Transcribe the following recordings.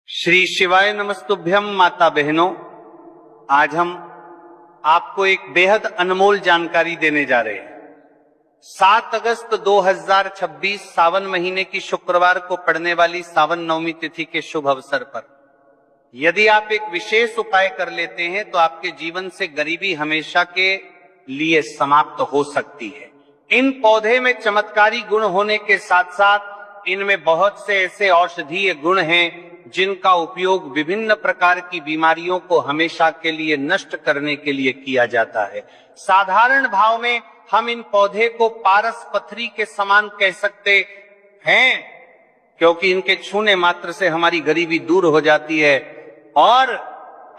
श्री शिवाय नमस्तुभ्यम माता बहनों, आज हम आपको एक बेहद अनमोल जानकारी देने जा रहे हैं। 7 अगस्त 2026 सावन महीने की शुक्रवार को पड़ने वाली सावन नवमी तिथि के शुभ अवसर पर यदि आप एक विशेष उपाय कर लेते हैं तो आपके जीवन से गरीबी हमेशा के लिए समाप्त हो सकती है। इन पौधे में चमत्कारी गुण होने के साथ साथ इनमें बहुत से ऐसे औषधीय गुण हैं जिनका उपयोग विभिन्न प्रकार की बीमारियों को हमेशा के लिए नष्ट करने के लिए किया जाता है। साधारण भाव में हम इन पौधे को पारस पथरी के समान कह सकते हैं, क्योंकि इनके छूने मात्र से हमारी गरीबी दूर हो जाती है। और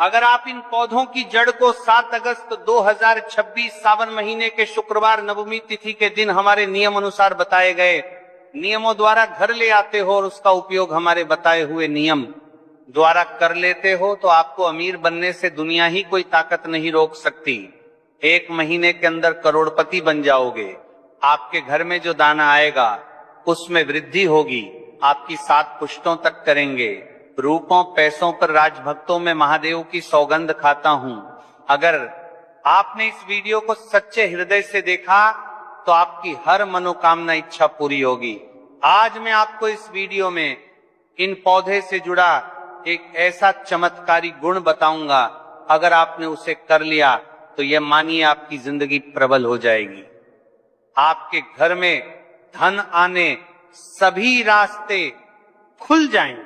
अगर आप इन पौधों की जड़ को 7 अगस्त 2026 सावन महीने के शुक्रवार नवमी तिथि के दिन हमारे नियम अनुसार बताए गए नियमों द्वारा घर ले आते हो और उसका उपयोग हमारे बताए हुए नियम द्वारा कर लेते हो तो आपको अमीर बनने से दुनिया ही कोई ताकत नहीं रोक सकती। 1 महीने के अंदर करोड़पति बन जाओगे। आपके घर में जो दाना आएगा उसमें वृद्धि होगी, आपकी 7 पुश्तों तक करेंगे। रूपों पैसों पर राजभक्तों में महादेव की सौगंध खाता हूं। अगर आपने इस वीडियो को सच्चे हृदय से देखा तो आपकी हर मनोकामना इच्छा पूरी होगी। आज मैं आपको इस वीडियो में इन पौधे से जुड़ा एक ऐसा चमत्कारी गुण बताऊंगा, अगर आपने उसे कर लिया तो यह मानिए आपकी जिंदगी प्रबल हो जाएगी। आपके घर में धन आने सभी रास्ते खुल जाएंगे,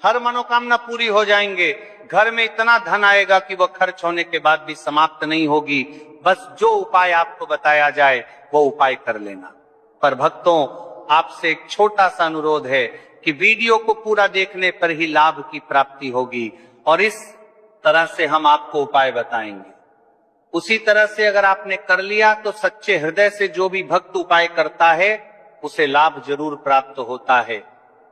हर मनोकामना पूरी हो जाएंगे। घर में इतना धन आएगा कि वह खर्च होने के बाद भी समाप्त नहीं होगी। बस जो उपाय आपको बताया जाए वो उपाय कर लेना। पर भक्तों, आपसे एक छोटा सा अनुरोध है कि वीडियो को पूरा देखने पर ही लाभ की प्राप्ति होगी और इस तरह से हम आपको उपाय बताएंगे। उसी तरह से अगर आपने कर लिया तो सच्चे हृदय से जो भी भक्त उपाय करता है उसे लाभ जरूर प्राप्त होता है।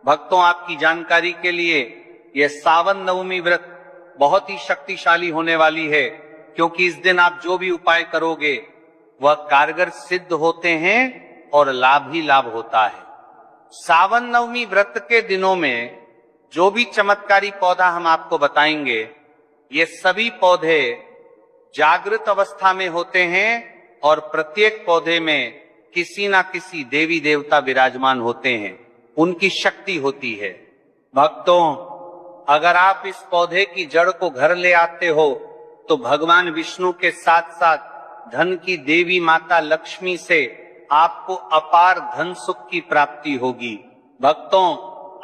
भक्तों, आपकी जानकारी के लिए यह सावन नवमी व्रत बहुत ही शक्तिशाली होने वाली है, क्योंकि इस दिन आप जो भी उपाय करोगे वह कारगर सिद्ध होते हैं और लाभ ही लाभ होता है। सावन नवमी व्रत के दिनों में जो भी चमत्कारी पौधा हम आपको बताएंगे, ये सभी पौधे जागृत अवस्था में होते हैं और प्रत्येक पौधे में किसी ना किसी देवी देवता विराजमान होते हैं, उनकी शक्ति होती है। भक्तों, अगर आप इस पौधे की जड़ को घर ले आते हो तो भगवान विष्णु के साथ साथ धन की देवी माता लक्ष्मी से आपको अपार धन सुख की प्राप्ति होगी। भक्तों,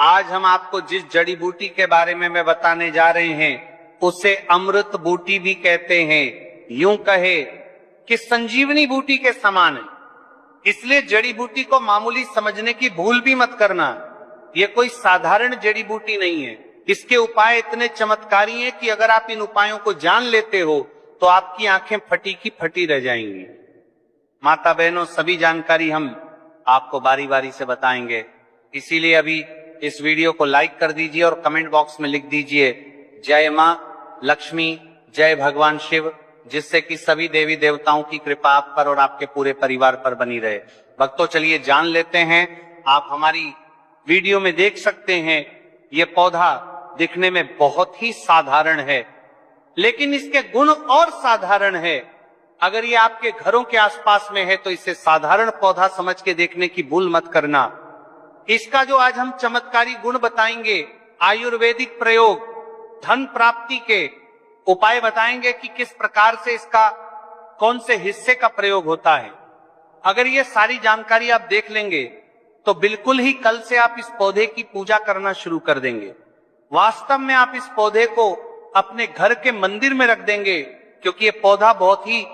आज हम आपको जिस जड़ी बूटी के बारे में मैं बताने जा रहे हैं उसे अमृत बूटी भी कहते हैं। यूं कहे कि संजीवनी बूटी के समान है, इसलिए जड़ी बूटी को मामूली समझने की भूल भी मत करना। ये कोई साधारण जड़ी बूटी नहीं है। इसके उपाय इतने चमत्कारी हैं कि अगर आप इन उपायों को जान लेते हो तो आपकी आंखें फटी की फटी रह जाएंगी। माता बहनों, सभी जानकारी हम आपको बारी बारी से बताएंगे, इसीलिए अभी इस वीडियो को लाइक कर दीजिए और कमेंट बॉक्स में लिख दीजिए जय मां लक्ष्मी, जय भगवान शिव, जिससे कि सभी देवी देवताओं की कृपा आप पर और आपके पूरे परिवार पर बनी रहे। भक्तों, चलिए जान लेते हैं। आप हमारी वीडियो में देख सकते हैं ये पौधा दिखने में बहुत ही साधारण है, लेकिन इसके गुण और साधारण है। अगर ये आपके घरों के आसपास में है तो इसे साधारण पौधा समझ के देखने की भूल मत करना। इसका जो आज हम चमत्कारी गुण बताएंगे, आयुर्वेदिक प्रयोग, धन प्राप्ति के उपाय बताएंगे कि किस प्रकार से इसका कौन से हिस्से का प्रयोग होता है। अगर ये सारी जानकारी आप देख लेंगे तो बिल्कुल ही कल से आप इस पौधे की पूजा करना शुरू कर देंगे। वास्तव में आप इस पौधे को अपने घर के मंदिर में रख देंगे, क्योंकि ये पौधा बहुत ही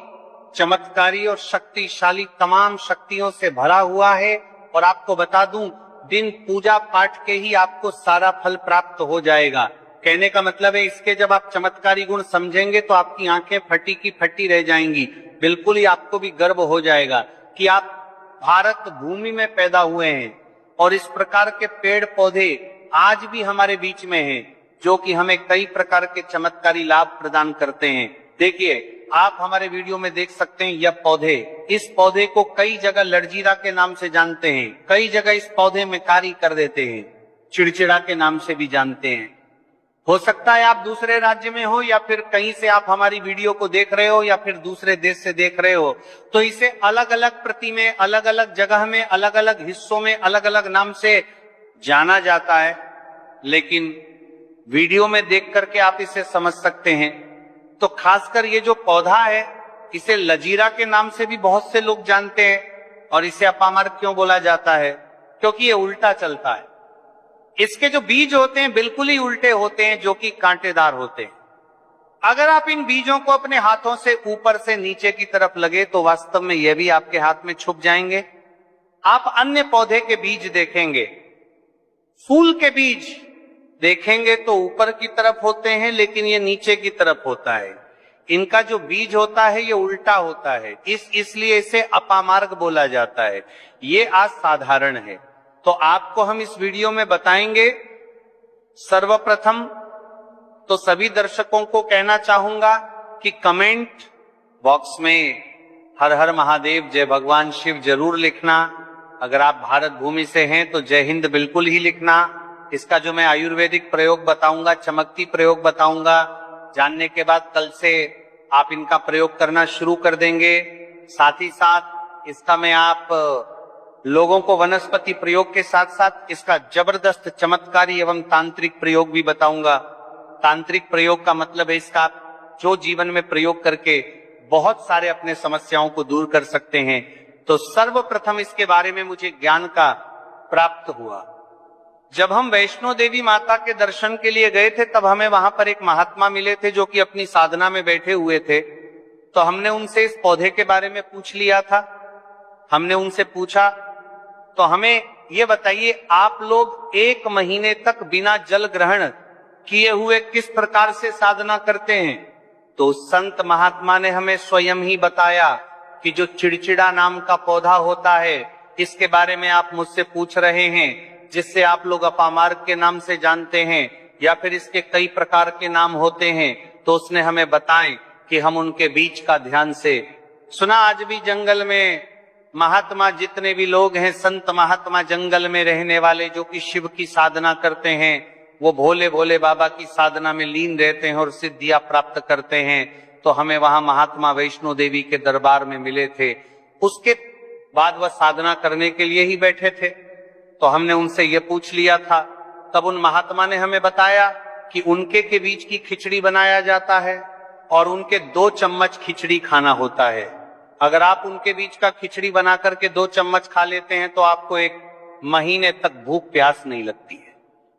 चमत्कारी और शक्तिशाली तमाम शक्तियों से भरा हुआ है। और आपको बता दूं, दिन पूजा पाठ के ही आपको सारा फल प्राप्त हो जाएगा। कहने का मतलब है, इसके जब आप चमत्कारी गुण समझेंगे तो आपकी आंखें फटी की फटी रह जाएंगी। बिल्कुल ही आपको भी गर्व हो जाएगा कि आप भारत भूमि में पैदा हुए हैं और इस प्रकार के पेड़ पौधे आज भी हमारे बीच में हैं, जो कि हमें कई प्रकार के चमत्कारी लाभ प्रदान करते हैं। देखिए, आप हमारे वीडियो में देख सकते हैं यह पौधे, इस पौधे को कई जगह लड़जीरा के नाम से जानते हैं, कई जगह इस पौधे में कारी कर देते हैं, चिड़चिड़ा के नाम से भी जानते हैं। हो सकता है आप दूसरे राज्य में हो या फिर कहीं से आप हमारी वीडियो को देख रहे हो या फिर दूसरे देश से देख रहे हो, तो इसे अलग अलग प्रति में, अलग अलग जगह में, अलग अलग हिस्सों में अलग अलग नाम से जाना जाता है, लेकिन वीडियो में देख करके आप इसे समझ सकते हैं। तो खासकर ये जो पौधा है, इसे लजीरा के नाम से भी बहुत से लोग जानते हैं। और इसे अपामार्ग क्यों बोला जाता है? क्योंकि ये उल्टा चलता है। इसके जो बीज होते हैं बिल्कुल ही उल्टे होते हैं, जो कि कांटेदार होते हैं। अगर आप इन बीजों को अपने हाथों से ऊपर से नीचे की तरफ लगे तो वास्तव में यह भी आपके हाथ में छुप जाएंगे। आप अन्य पौधे के बीज देखेंगे, फूल के बीज देखेंगे तो ऊपर की तरफ होते हैं, लेकिन ये नीचे की तरफ होता है। इनका जो बीज होता है ये उल्टा होता है, इसलिए इसे अपामार्ग बोला जाता है। ये असाधारण है। तो आपको हम इस वीडियो में बताएंगे। सर्वप्रथम तो सभी दर्शकों को कहना चाहूंगा कि कमेंट बॉक्स में हर हर महादेव, जय भगवान शिव जरूर लिखना। अगर आप भारत भूमि से हैं तो जय हिंद बिल्कुल ही लिखना। इसका जो मैं आयुर्वेदिक प्रयोग बताऊंगा, चमकती प्रयोग बताऊंगा, जानने के बाद कल से आप इनका प्रयोग करना शुरू कर देंगे। साथ ही साथ इसका मैं आप लोगों को वनस्पति प्रयोग के साथ साथ इसका जबरदस्त चमत्कारी एवं तांत्रिक प्रयोग भी बताऊंगा। तांत्रिक प्रयोग का मतलब है इसका जो जीवन में प्रयोग करके बहुत सारे अपने समस्याओं को दूर कर सकते हैं। तो सर्वप्रथम इसके बारे में मुझे ज्ञान का प्राप्त हुआ। जब हम वैष्णो देवी माता के दर्शन के लिए गए थे तब हमें वहां पर एक महात्मा मिले थे जो कि अपनी साधना में बैठे हुए थे। तो हमने उनसे इस पौधे के बारे में पूछ लिया था। हमने उनसे पूछा, तो हमें ये बताइए, आप लोग 1 महीने तक बिना जल ग्रहण किए हुए किस प्रकार से साधना करते हैं? तो संत महात्मा ने हमें स्वयं ही बताया कि जो चिड़चिड़ा नाम का पौधा होता है, इसके बारे में आप मुझसे पूछ रहे हैं, जिससे आप लोग अपामार्ग के नाम से जानते हैं या फिर इसके कई प्रकार के नाम होते हैं। तो उसने हमें बताएं कि हम उनके बीच का ध्यान से सुना। आज भी जंगल में महात्मा जितने भी लोग हैं, संत महात्मा जंगल में रहने वाले जो कि शिव की साधना करते हैं, वो भोले भोले बाबा की साधना में लीन रहते हैं और सिद्धियां प्राप्त करते हैं। तो हमें वहां महात्मा वैष्णो देवी के दरबार में मिले थे। उसके बाद वह साधना करने के लिए ही बैठे थे। तो हमने उनसे ये पूछ लिया था। तब उन महात्मा ने हमें बताया कि उनके के बीच की खिचड़ी बनाया जाता है और उनके 2 चम्मच खिचड़ी खाना होता है। अगर आप उनके बीच का खिचड़ी बना करके 2 चम्मच खा लेते हैं तो आपको 1 महीने तक भूख प्यास नहीं लगती है।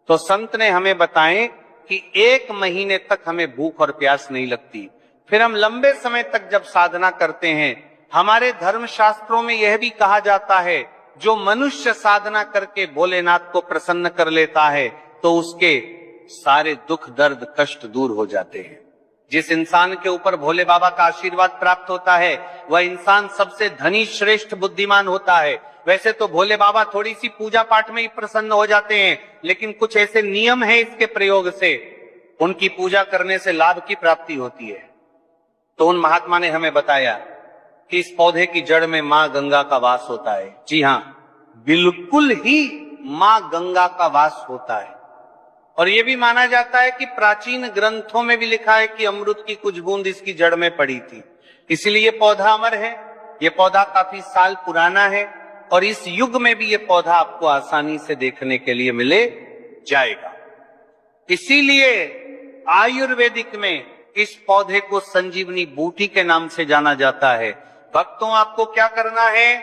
तो संत ने हमें बताएं कि 1 महीने तक हमें भूख और प्यास नहीं लगती। फिर हम लंबे समय तक जब साधना करते हैं, हमारे धर्म शास्त्रों में यह भी कहा जाता है, जो मनुष्य साधना करके भोलेनाथ को प्रसन्न कर लेता है तो उसके सारे दुख दर्द कष्ट दूर हो जाते हैं। जिस इंसान के ऊपर भोले बाबा का आशीर्वाद प्राप्त होता है वह इंसान सबसे धनी श्रेष्ठ बुद्धिमान होता है। वैसे तो भोले बाबा थोड़ी सी पूजा पाठ में ही प्रसन्न हो जाते हैं, लेकिन कुछ ऐसे नियम है इसके प्रयोग से उनकी पूजा करने से लाभ की प्राप्ति होती है। तो उन महात्मा ने हमें बताया कि इस पौधे की जड़ में मां गंगा का वास होता है। जी हाँ, बिल्कुल ही मां गंगा का वास होता है। और यह भी माना जाता है कि प्राचीन ग्रंथों में भी लिखा है कि अमृत की कुछ बूंद इसकी जड़ में पड़ी थी, इसलिए पौधा अमर है। यह पौधा काफी साल पुराना है और इस युग में भी यह पौधा आपको आसानी से देखने के लिए मिले जाएगा। इसीलिए आयुर्वेदिक में इस पौधे को संजीवनी बूटी के नाम से जाना जाता है। भक्तों, आपको क्या करना है,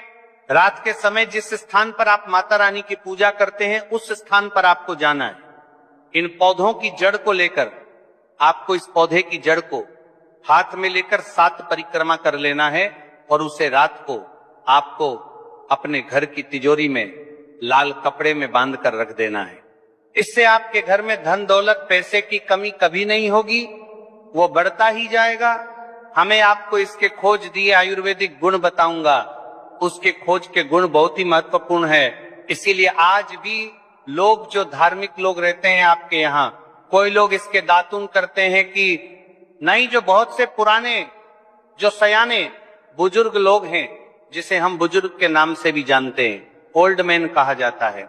रात के समय जिस स्थान पर आप माता रानी की पूजा करते हैं उस स्थान पर आपको जाना है। इन पौधों की जड़ को लेकर आपको इस पौधे की जड़ को हाथ में लेकर 7 परिक्रमा कर लेना है और उसे रात को आपको अपने घर की तिजोरी में लाल कपड़े में बांध कर रख देना है। इससे आपके घर में धन दौलत पैसे की कमी कभी नहीं होगी, वो बढ़ता ही जाएगा। हमें आपको इसके खोज दिए आयुर्वेदिक गुण बताऊंगा। उसके खोज के गुण बहुत ही महत्वपूर्ण है। इसीलिए आज भी लोग जो धार्मिक लोग रहते हैं आपके यहाँ, कोई लोग इसके दातुन करते हैं कि नहीं, जो बहुत से पुराने जो सयाने बुजुर्ग लोग हैं, जिसे हम बुजुर्ग के नाम से भी जानते हैं, ओल्ड मैन कहा जाता है,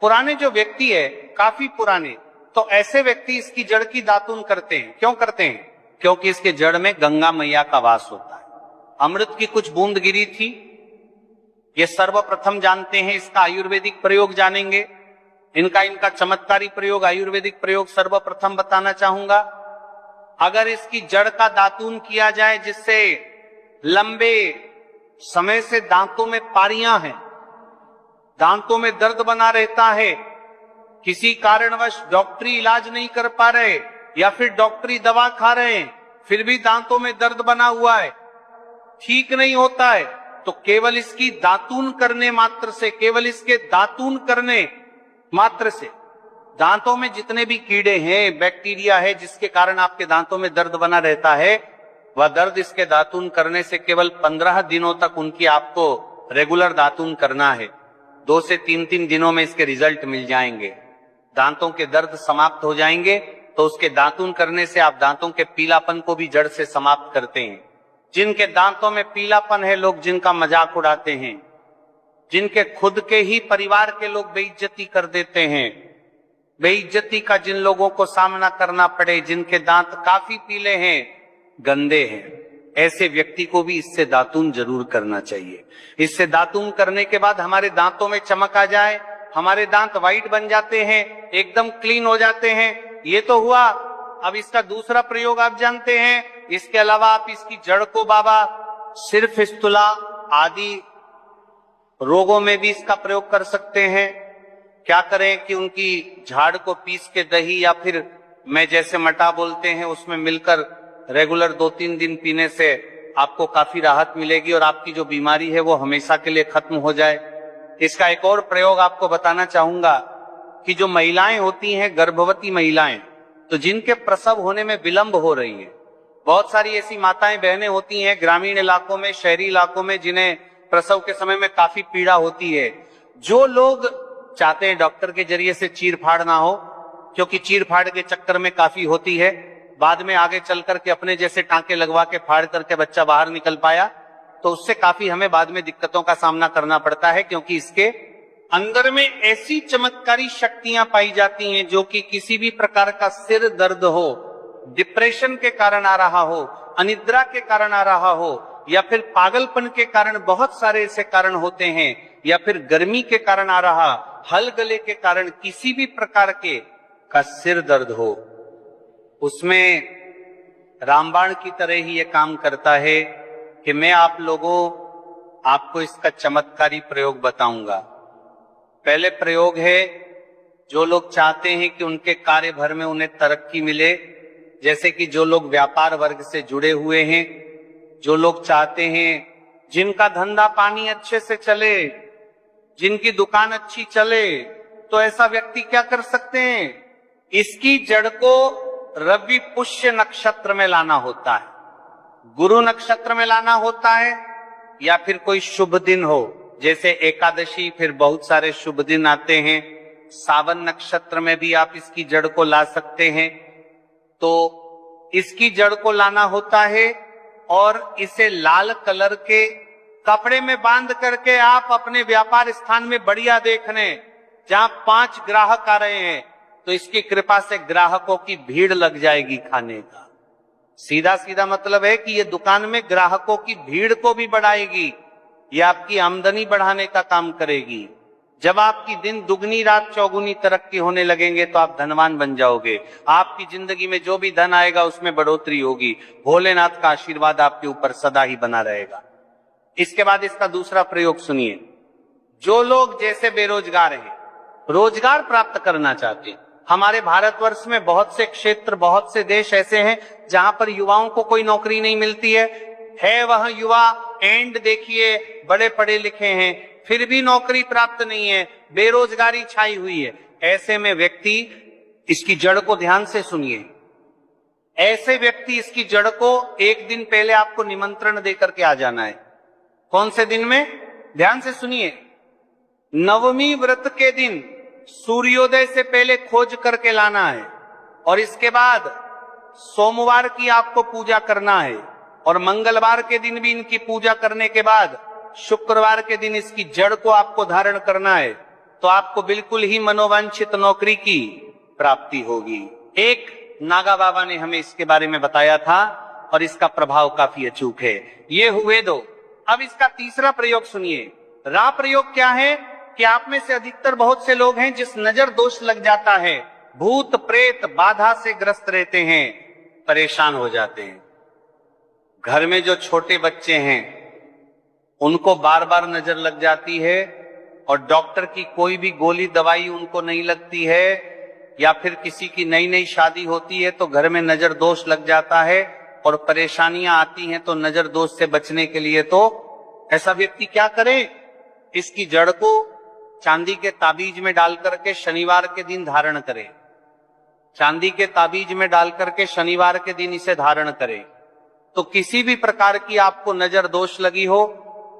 पुराने जो व्यक्ति है काफी पुराने, तो ऐसे व्यक्ति इसकी जड़ की दातून करते हैं। क्यों करते हैं? क्योंकि इसके जड़ में गंगा मैया का वास होता है। अमृत की कुछ बूंद गिरी थी, ये सर्वप्रथम जानते हैं। इसका आयुर्वेदिक प्रयोग जानेंगे, इनका चमत्कारी प्रयोग, आयुर्वेदिक प्रयोग सर्वप्रथम बताना चाहूंगा। अगर इसकी जड़ का दातून किया जाए, जिससे लंबे समय से दांतों में पारियां हैं, दांतों में दर्द बना रहता है, किसी कारणवश डॉक्टरी इलाज नहीं कर पा रहे या फिर डॉक्टरी दवा खा रहे हैं, फिर भी दांतों में दर्द बना हुआ है, ठीक नहीं होता है, तो केवल इसकी दातून करने मात्र से, केवल इसके दातून करने मात्र से दांतों में जितने भी कीड़े हैं, बैक्टीरिया है, जिसके कारण आपके दांतों में दर्द बना रहता है, वह दर्द इसके दातून करने से केवल 15 दिनों तक उनकी आपको रेगुलर दातून करना है। 2 से 3 दिनों में इसके रिजल्ट मिल जाएंगे, दांतों के दर्द समाप्त हो जाएंगे। तो उसके दातून करने से आप दांतों के पीलापन को भी जड़ से समाप्त करते हैं। जिनके दांतों में पीलापन है, लोग जिनका मजाक उड़ाते हैं, जिनके खुद के ही परिवार के लोग बेइज्जती कर देते हैं, बेइज्जती का जिन लोगों को सामना करना पड़े, जिनके दांत काफी पीले हैं, गंदे हैं, ऐसे व्यक्ति को भी इससे दातून जरूर करना चाहिए। इससे दातून करने के बाद हमारे दांतों में चमक आ जाए, हमारे दांत वाइट बन जाते हैं, एकदम क्लीन हो जाते हैं। ये तो हुआ। अब इसका दूसरा प्रयोग आप जानते हैं। इसके अलावा आप इसकी जड़ को बाबा सिर फिस्तुला आदि रोगों में भी इसका प्रयोग कर सकते हैं। क्या करें कि उनकी झाड़ को पीस के दही या फिर मैं जैसे मटा बोलते हैं उसमें मिलकर रेगुलर 2-3 दिन पीने से आपको काफी राहत मिलेगी और आपकी जो बीमारी है वो हमेशा के लिए खत्म हो जाए। इसका एक और प्रयोग आपको बताना चाहूंगा कि जो महिलाएं होती हैं, गर्भवती महिलाएं, तो जिनके प्रसव होने में विलंब हो रही है, बहुत सारी ऐसी माताएं बहनें होती हैं ग्रामीण इलाकों में, शहरी इलाकों में, जिन्हें प्रसव के समय में काफी पीड़ा होती है। जो लोग चाहते हैं डॉक्टर के जरिए से चीर फाड़ ना हो, क्योंकि चीर फाड़ के चक्कर में काफी होती है, बाद में आगे चल करके अपने जैसे टांके लगवा के फाड़ करके बच्चा बाहर निकल पाया, तो उससे काफी हमें बाद में दिक्कतों का सामना करना पड़ता है, क्योंकि इसके अंदर में ऐसी चमत्कारी शक्तियां पाई जाती हैं जो कि किसी भी प्रकार का सिर दर्द हो, डिप्रेशन के कारण आ रहा हो, अनिद्रा के कारण आ रहा हो, या फिर पागलपन के कारण, बहुत सारे ऐसे कारण होते हैं, या फिर गर्मी के कारण आ रहा, हल गले के कारण, किसी भी प्रकार के का सिर दर्द हो, उसमें रामबाण की तरह ही ये काम करता है कि मैं आपको इसका चमत्कारी प्रयोग बताऊंगा। पहले प्रयोग है, जो लोग चाहते हैं कि उनके कार्य भर में उन्हें तरक्की मिले, जैसे कि जो लोग व्यापार वर्ग से जुड़े हुए हैं, जो लोग चाहते हैं जिनका धंधा पानी अच्छे से चले, जिनकी दुकान अच्छी चले, तो ऐसा व्यक्ति क्या कर सकते हैं? इसकी जड़ को रवि पुष्य नक्षत्र में लाना होता है, गुरु नक्षत्र में लाना होता है, या फिर कोई शुभ दिन हो, जैसे एकादशी, फिर बहुत सारे शुभ दिन आते हैं। सावन नक्षत्र में भी आप इसकी जड़ को ला सकते हैं। तो इसकी जड़ को लाना होता है और इसे लाल कलर के कपड़े में बांध करके आप अपने व्यापार स्थान में बढ़िया देखने, जहां 5 ग्राहक आ रहे हैं, तो इसकी कृपा से ग्राहकों की भीड़ लग जाएगी खाने का। सीधा सीधा मतलब है कि ये दुकान में ग्राहकों की भीड़ को भी बढ़ाएगी, ये आपकी आमदनी बढ़ाने का काम करेगी। जब आपकी दिन दुगनी रात चौगुनी तरक्की होने लगेंगे तो आप धनवान बन जाओगे। आपकी जिंदगी में जो भी धन आएगा उसमें बढ़ोतरी होगी। भोलेनाथ का आशीर्वाद आपके ऊपर सदा ही बना रहेगा। इसके बाद इसका दूसरा प्रयोग सुनिए। जो लोग जैसे बेरोजगार हैं, रोजगार प्राप्त करना चाहते हैं, हमारे भारतवर्ष में बहुत से क्षेत्र, बहुत से देश ऐसे हैं जहां पर युवाओं को कोई नौकरी नहीं मिलती है वह युवा एंड देखिए बड़े पढ़े लिखे हैं, फिर भी नौकरी प्राप्त नहीं है, बेरोजगारी छाई हुई है। ऐसे में व्यक्ति, इसकी जड़ को ध्यान से सुनिए, ऐसे व्यक्ति इसकी जड़ को एक दिन पहले आपको निमंत्रण देकर के आ जाना है। कौन से दिन में? ध्यान से सुनिए। नवमी व्रत के दिन सूर्योदय से पहले खोज करके लाना है, और इसके बाद सोमवार की आपको पूजा करना है, और मंगलवार के दिन भी इनकी पूजा करने के बाद शुक्रवार के दिन इसकी जड़ को आपको धारण करना है। तो आपको बिल्कुल ही मनोवांछित नौकरी की प्राप्ति होगी। एक नागा बाबा ने हमें इसके बारे में बताया था और इसका प्रभाव काफी अचूक है। ये हुए दो। अब इसका तीसरा प्रयोग सुनिए। रा प्रयोग क्या है कि आप में से अधिकतर बहुत से लोग हैं जिस नजर दोष लग जाता है, भूत प्रेत बाधा से ग्रस्त रहते हैं, परेशान हो जाते हैं। घर में जो छोटे बच्चे हैं उनको बार बार नजर लग जाती है और डॉक्टर की कोई भी गोली दवाई उनको नहीं लगती है, या फिर किसी की नई नई शादी होती है तो घर में नजर दोष लग जाता है और परेशानियां आती हैं। तो नजर दोष से बचने के लिए तो ऐसा व्यक्ति क्या करे, इसकी जड़ को चांदी के ताबीज में डाल करके शनिवार के दिन धारण करे। चांदी के ताबीज में डाल करके शनिवार के दिन इसे धारण करे तो किसी भी प्रकार की आपको नजर दोष लगी हो,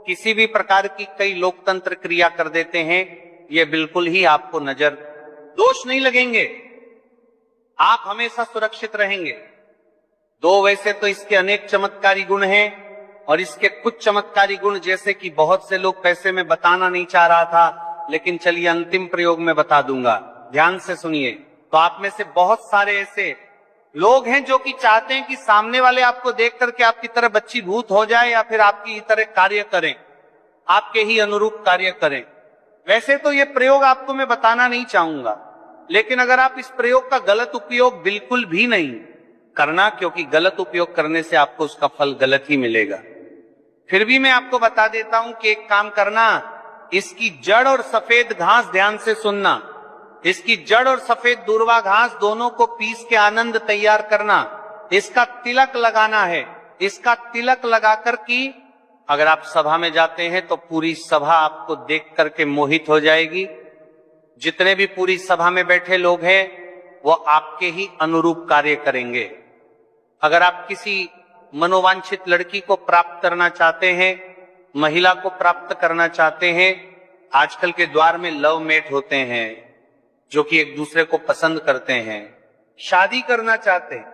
किसी भी प्रकार की कई लोकतंत्र क्रिया कर देते हैं, ये बिल्कुल ही आपको नजर दोष नहीं लगेंगे। आप हमेशा सुरक्षित रहेंगे। दो वैसे तो इसके अनेक चमत्कारी गुण हैं और इसके कुछ चमत्कारी गुण जैसे कि बहुत से लोग पैसे में बताना नहीं चाह रहा था, लेकिन चलिए अंतिम प्रयोग में बता दूंगा। ध्यान से सुनिए। तो आप में से बहुत सारे ऐसे लोग हैं जो कि चाहते हैं कि सामने वाले आपको देख करके आपकी तरह बच्चीभूत हो जाए या फिर आपकी तरह कार्य करें, आपके ही अनुरूप कार्य करें। वैसे तो ये प्रयोग आपको मैं बताना नहीं चाहूंगा, लेकिन अगर आप इस प्रयोग का गलत उपयोग बिल्कुल भी नहीं करना, क्योंकि गलत उपयोग करने से आपको उसका फल गलत ही मिलेगा। फिर भी मैं आपको बता देता हूं कि एक काम करना, इसकी जड़ और सफेद घास ध्यान से सुनना, इसकी जड़ और सफेद दूर्वा घास दोनों को पीस के आनंद तैयार करना, इसका तिलक लगाना है। इसका तिलक लगाकर की अगर आप सभा में जाते हैं तो पूरी सभा आपको देख करके मोहित हो जाएगी। जितने भी पूरी सभा में बैठे लोग हैं वो आपके ही अनुरूप कार्य करेंगे। अगर आप किसी मनोवांछित लड़की को प्राप्त करना चाहते हैं, महिला को प्राप्त करना चाहते हैं, आजकल के द्वार में लव मेट होते हैं जो कि एक दूसरे को पसंद करते हैं, शादी करना चाहते हैं,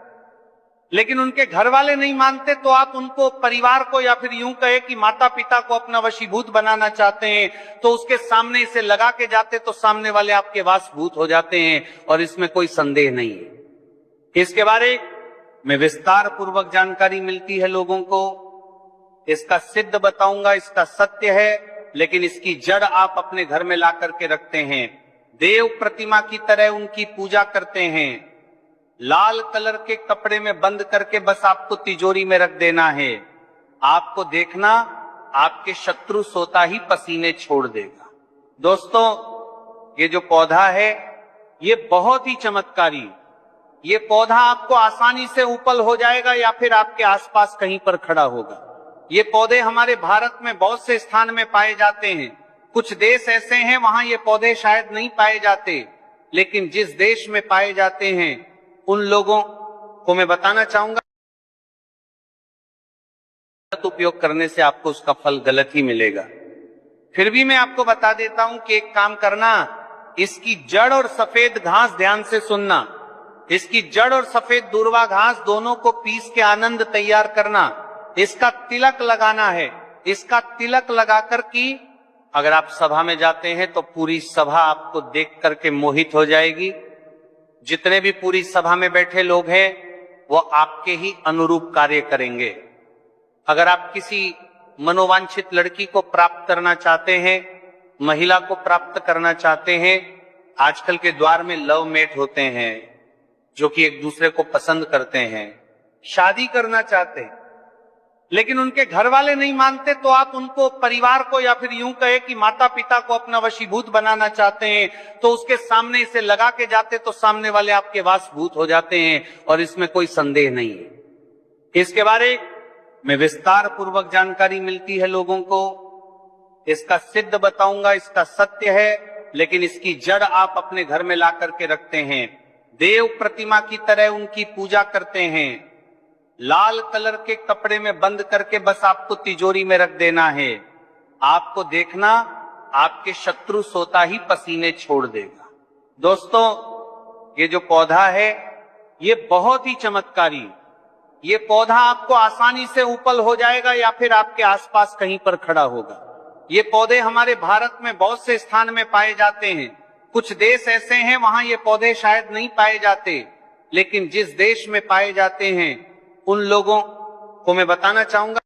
लेकिन उनके घर वाले नहीं मानते, तो आप उनको, परिवार को, या फिर यूं कहे कि माता पिता को अपना वशीभूत बनाना चाहते हैं, तो उसके सामने इसे लगा के जाते तो सामने वाले आपके वासभूत हो जाते हैं और इसमें कोई संदेह नहीं है। इसके बारे में विस्तार पूर्वक जानकारी मिलती है लोगों को। इसका सिद्ध बताऊंगा, इसका सत्य है, लेकिन इसकी जड़ आप अपने घर में ला करके रखते हैं, देव प्रतिमा की तरह उनकी पूजा करते हैं, लाल कलर के कपड़े में बंद करके बस आपको तिजोरी में रख देना है। आपको देखना, आपके शत्रु सोता ही पसीने छोड़ देगा। दोस्तों, ये जो पौधा है ये बहुत ही चमत्कारी, ये पौधा आपको आसानी से उपल हो जाएगा या फिर आपके आसपास कहीं पर खड़ा होगा। ये पौधे हमारे भारत में बहुत से स्थान में पाए जाते हैं। कुछ देश ऐसे हैं वहां ये पौधे शायद नहीं पाए जाते, लेकिन जिस देश में पाए जाते हैं उन लोगों को मैं बताना चाहूंगा, गलत उपयोग करने से आपको उसका फल गलत ही मिलेगा। फिर भी मैं आपको बता देता हूं कि एक काम करना, इसकी जड़ और सफेद घास ध्यान से सुनना, इसकी जड़ और सफेद दूर्वा घास दोनों को पीस के आनंद तैयार करना, इसका तिलक लगाना है। इसका तिलक लगाकर की अगर आप सभा में जाते हैं तो पूरी सभा आपको देख करके मोहित हो जाएगी। जितने भी पूरी सभा में बैठे लोग हैं वो आपके ही अनुरूप कार्य करेंगे। अगर आप किसी मनोवांछित लड़की को प्राप्त करना चाहते हैं, महिला को प्राप्त करना चाहते हैं, आजकल के द्वार में लव मेट होते हैं जो कि एक दूसरे को पसंद करते हैं, शादी करना चाहते हैं, लेकिन उनके घर वाले नहीं मानते, तो आप उनको, परिवार को, या फिर यूं कहे कि माता पिता को अपना वशीभूत बनाना चाहते हैं, तो उसके सामने इसे लगा के जाते तो सामने वाले आपके वासभूत हो जाते हैं और इसमें कोई संदेह नहीं है। इसके बारे में विस्तार पूर्वक जानकारी मिलती है लोगों को। इसका सिद्ध बताऊंगा, इसका सत्य है, लेकिन इसकी जड़ आप अपने घर में ला करके रखते हैं, देव प्रतिमा की तरह उनकी पूजा करते हैं, लाल कलर के कपड़े में बंद करके बस आपको तिजोरी में रख देना है। आपको देखना, आपके शत्रु सोता ही पसीने छोड़ देगा। दोस्तों, ये जो पौधा है ये बहुत ही चमत्कारी, ये पौधा आपको आसानी से उपल हो जाएगा या फिर आपके आसपास कहीं पर खड़ा होगा। ये पौधे हमारे भारत में बहुत से स्थान में पाए जाते हैं। कुछ देश ऐसे हैं वहां ये पौधे शायद नहीं पाए जाते, लेकिन जिस देश में पाए जाते हैं उन लोगों को मैं बताना चाहूंगा